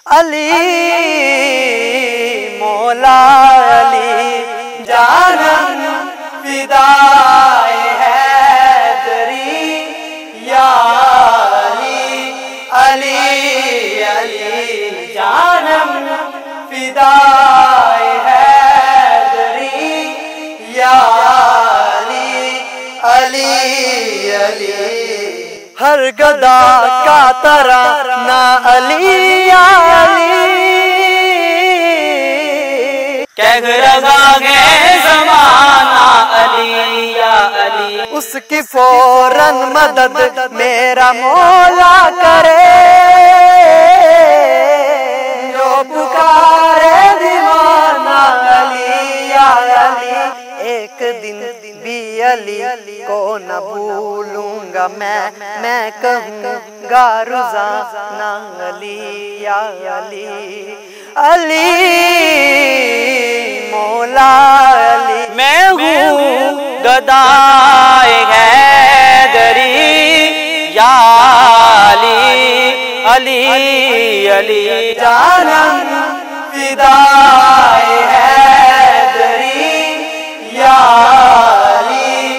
علی مولا علی جانم فدائے حیدری یا علی علی علی جانم فدائے حیدری یا علی علی علی ہر گدا کا ترانہ علی یا علی کہہ رہا ہے زمانہ علی یا علی اس کی فوراً مدد میرا مولا کرے جو پکارے دیوانہ علی یا علی ایک دن بھی علی کو نہ بھولوں گا میں کہوں گا روزانہ علی یا علی علی مولا علی میں ہوں گدائے حیدری یا علی علی علی جانم فدائے حیدری یا علی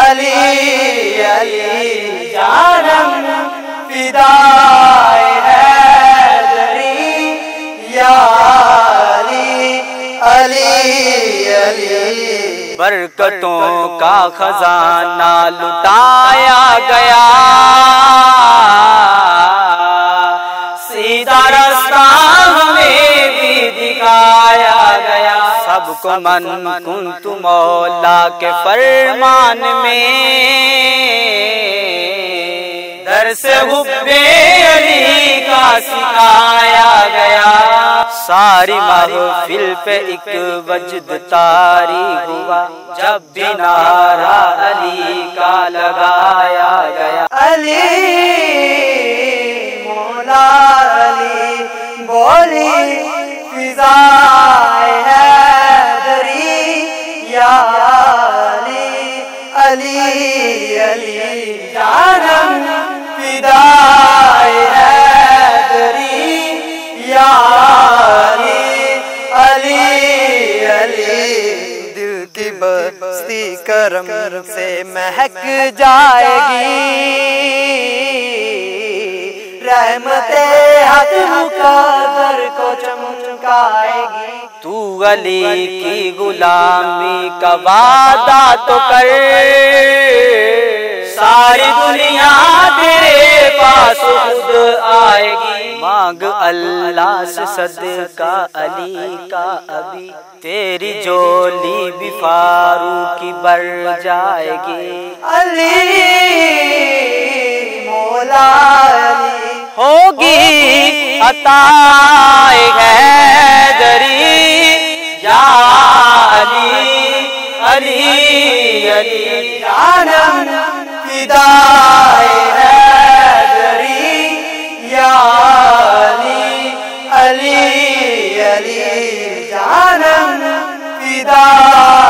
علی علی جانم فدائے حیدری یا علی علی علی برکتوں کا خزانہ لٹایا گیا سیدھا راستہ ہمیں بھی دکھایا گیا سب کو من کنت مولا کے فرمان میں درس حب علی کا سکھایا گیا ساری محفل پہ ایک وجد طاری ہوا جب بھی نعرہ علی کا لگایا گیا علی مولا علی بولی فضائے حیدری یا علی علی علی جانم فدائے حیدری یا علی علی علی دل کی بستی کرم سے مہک جائے گی رحمت حق مقدر کو چمکائے گی تو علی کی غلامی کا وعدہ تو کر ساری دنیا تیرے پاس خود آئے گی مانگ اللہ سے صدقہ علی کا ابھی تیری جولی بھی فاروقی بڑھ جائے گی علی مولا علی ہوگی عطا حیدری یا علی علی علی جانم فدائے حیدری یا علی علی علی جانم فدائے